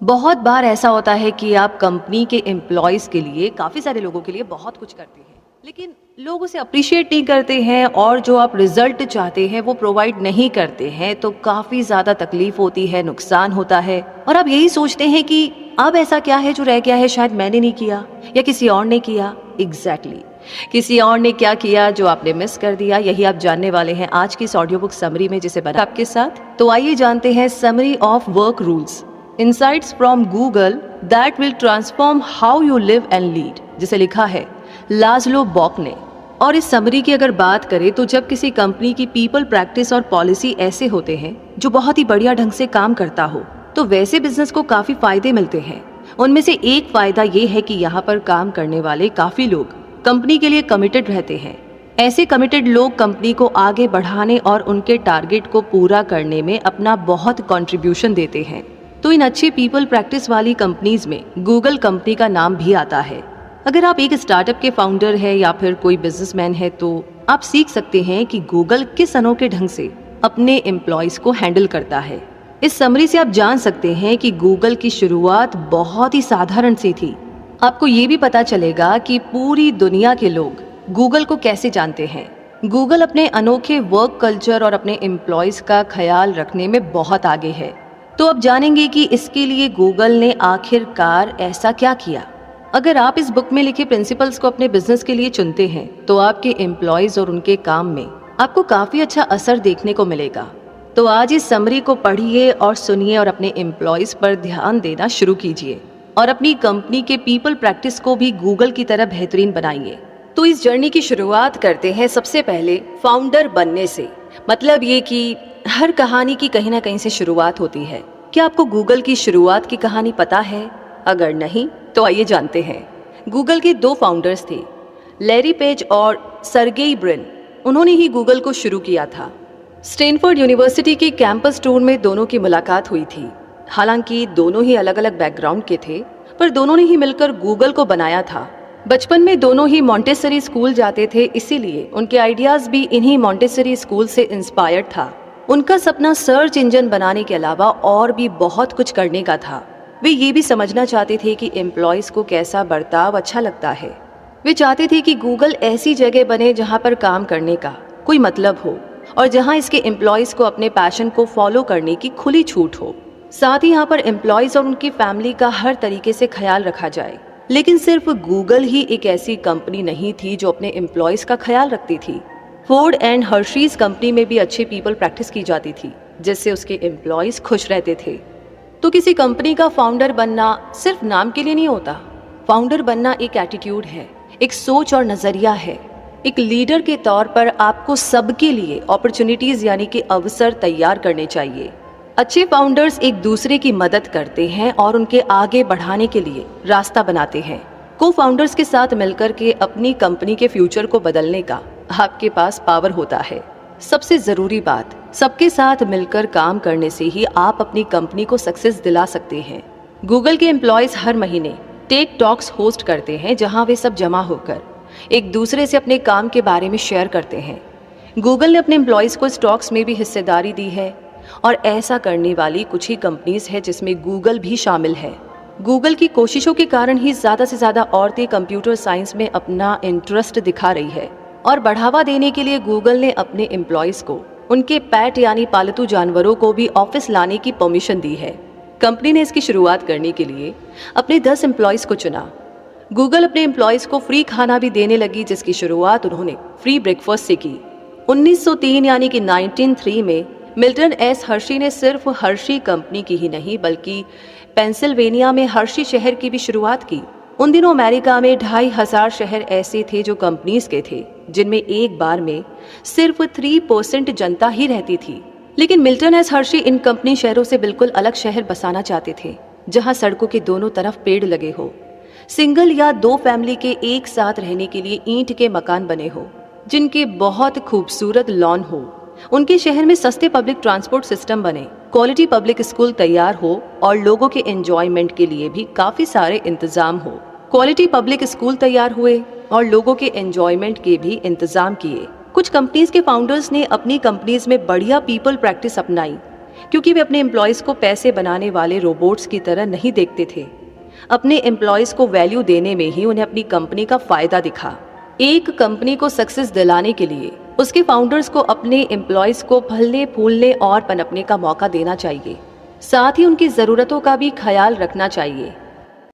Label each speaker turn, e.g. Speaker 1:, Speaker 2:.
Speaker 1: बहुत बार ऐसा होता है कि आप कंपनी के एम्प्लॉयज़ के लिए काफ़ी सारे लोगों के लिए बहुत कुछ करते हैं, लेकिन लोग उसे अप्रिशिएट नहीं करते हैं और जो आप रिजल्ट चाहते हैं वो प्रोवाइड नहीं करते हैं, तो काफ़ी ज़्यादा तकलीफ होती है, नुकसान होता है और आप यही सोचते हैं कि अब ऐसा क्या है जो रह गया है, शायद मैंने नहीं किया या किसी और ने किया। एग्जैक्टली किसी और ने क्या किया जो आपने मिस कर दिया, यही आप जानने वाले हैं आज की इस ऑडियो बुक समरी में जिसे बना आपके साथ। तो आइए जानते हैं summary of work rules, insights from Google that will transform how you live and lead, जिसे लिखा है लाज़लो बॉक ने। और इस समरी की अगर बात करें तो जब किसी कंपनी की पीपल प्रैक्टिस और पॉलिसी ऐसे होते हैं जो बहुत ही बढ़िया ढंग से काम करता हो, तो वैसे बिजनेस को काफी फायदे मिलते हैं। उनमें से एक फायदा ये है कि यहाँ पर काम करने वाले काफी लोग कंपनी के लिए कमिटेड रहते हैं। ऐसे कमिटेड लोग कंपनी को आगे बढ़ाने और उनके टारगेट को पूरा करने में अपना बहुत कंट्रीब्यूशन देते हैं। तो इन अच्छी पीपल प्रैक्टिस वाली कंपनीज में गूगल कंपनी का नाम भी आता है। अगर आप एक स्टार्टअप के फाउंडर है या फिर कोई बिजनेसमैन है तो आप सीख सकते हैं कि गूगल किस अनोखे ढंग से अपने एम्प्लॉयज को हैंडल करता है। इस समरी से आप जान सकते हैं कि गूगल की शुरुआत बहुत ही साधारण सी थी। आपको ये भी पता चलेगा कि पूरी दुनिया के लोग गूगल को कैसे जानते हैं। गूगल अपने अनोखे वर्क कल्चर और अपने एम्प्लॉयज का ख्याल रखने में बहुत आगे है। तो अब जानेंगे कि इसके लिए गूगल ने आखिरकार ऐसा क्या किया। अगर आप इस बुक में लिखे प्रिंसिपल्स को अपने बिजनेस के लिए चुनते हैं तो आपके एम्प्लॉयज और उनके काम में आपको काफी अच्छा असर देखने को मिलेगा। तो आज इस समरी को पढ़िए और सुनिए और अपने एम्प्लॉयज पर ध्यान देना शुरू कीजिए और अपनी कंपनी के पीपल प्रैक्टिस को भी गूगल की तरह बेहतरीन बनाइए। तो इस जर्नी की शुरुआत करते हैं सबसे पहले फाउंडर बनने से। मतलब ये कि हर कहानी की कहीं ना कहीं से शुरुआत होती है। क्या आपको गूगल की शुरुआत की कहानी पता है? अगर नहीं तो आइए जानते हैं। गूगल के दो फाउंडर्स थे, लैरी पेज और सर्गेई ब्रिन। उन्होंने ही गूगल को शुरू किया था। स्टैनफोर्ड यूनिवर्सिटी के कैंपस टूर में दोनों की मुलाकात हुई थी। हालांकि दोनों ही अलग अलग बैकग्राउंड के थे, पर दोनों ने ही मिलकर गूगल को बनाया था। बचपन में दोनों ही मॉन्टेसरी स्कूल जाते थे, इसीलिए उनके आइडियाज भी इन्हीं मॉन्टेसरी स्कूल से इंस्पायर्ड था। उनका सपना सर्च इंजन बनाने के अलावा और भी बहुत कुछ करने का था। वे ये भी समझना चाहते थे कि एम्प्लॉयज को कैसा बर्ताव अच्छा लगता है। वे चाहते थे कि गूगल ऐसी जगह बने जहां पर काम करने का कोई मतलब हो और जहां इसके एम्प्लॉयज को अपने पैशन को फॉलो करने की खुली छूट हो। साथ ही यहाँ पर एम्प्लॉयज और उनकी फैमिली का हर तरीके से ख्याल रखा जाए। लेकिन सिर्फ गूगल ही एक ऐसी कंपनी नहीं थी जो अपने एम्प्लॉयज का ख्याल रखती थी। फोर्ड एंड हर्शीज कंपनी में भी अच्छी पीपल प्रैक्टिस की जाती थी, जिससे उसके एम्प्लॉयज खुश रहते थे। तो किसी कंपनी का फाउंडर बनना सिर्फ नाम के लिए नहीं होता। फाउंडर बनना एक एटीट्यूड है, एक सोच और नजरिया है। एक लीडर के तौर पर आपको सबके लिए अपॉर्चुनिटीज यानी कि अवसर तैयार करने चाहिए। अच्छे फाउंडर्स एक दूसरे की मदद करते हैं और उनके आगे बढ़ाने के लिए रास्ता बनाते हैं। को फाउंडर्स के साथ मिलकर के अपनी कंपनी के फ्यूचर को बदलने का आपके पास पावर होता है। सबसे जरूरी बात, सबके साथ मिलकर काम करने से ही आप अपनी कंपनी को सक्सेस दिला सकते हैं। गूगल के एम्प्लॉयज हर महीने टेक टॉक्स होस्ट करते हैं, जहां वे सब जमा होकर एक दूसरे से अपने काम के बारे में शेयर करते हैं। गूगल ने अपने एम्प्लॉयज को स्टॉक्स में भी हिस्सेदारी दी है और ऐसा करने वाली कुछ ही कंपनीज है जिसमें गूगल भी शामिल है। गूगल की कोशिशों के कारण ही ज्यादा से ज्यादा औरतें कंप्यूटर साइंस में अपना इंटरेस्ट दिखा रही है और बढ़ावा देने के लिए गूगल ने अपने एम्प्लॉयज को उनके पेट यानी पालतू जानवरों को भी ऑफिस लाने की परमिशन दी है। कंपनी ने इसकी शुरुआत करने के लिए अपने 10 एम्प्लॉयज को चुना। गूगल अपने एम्प्लॉयज को फ्री खाना भी देने लगी, जिसकी शुरुआत उन्होंने फ्री ब्रेकफास्ट से की। 1903 यानी कि 1903 में मिल्टन एस हर्शी ने सिर्फ हर्शी कंपनी की ही नहीं बल्कि पेंसिल्वेनिया में हर्शी शहर की भी शुरुआत की। उन दिनों अमेरिका में 2500 शहर ऐसे थे जो कंपनीज के थे, जिनमें एक बार में सिर्फ 3% जनता ही रहती थी। लेकिन मिल्टन एस हर्शी इन कंपनी शहरों से बिल्कुल अलग शहर बसाना चाहते थे, जहां सड़कों के दोनों तरफ पेड़ लगे हो, सिंगल या 2 फैमिली के एक साथ रहने के लिए ईंट के मकान बने हो, जिनके बहुत खूबसूरत लॉन हो। उनके शहर में सस्ते पब्लिक ट्रांसपोर्ट सिस्टम बने, क्वालिटी पब्लिक स्कूल तैयार हो और लोगों के एंजॉयमेंट के लिए भी काफी सारे इंतजाम हो। क्वालिटी पब्लिक स्कूल तैयार हुए और लोगों के एंजॉयमेंट के भी इंतजाम किए। कुछ कंपनीज के फाउंडर्स ने अपनी कंपनीज में बढ़िया पीपल प्रैक्टिस अपनाई। क्योंकि वे अपने एम्प्लॉयज़ को पैसे बनाने वाले रोबोट्स की तरह नहीं देखते थे। अपने एम्प्लॉयज़ को वैल्यू देने में ही उन्हें अपनी कंपनी का फ़ायदा दिखा। एक कंपनी को सक्सेस दिलाने के लिए उसके फाउंडर्स को अपने एम्प्लॉयज़ को फलने फूलने और पनपने का मौका देना चाहिए। साथ ही उनकी ज़रूरतों का भी ख्याल रखना चाहिए।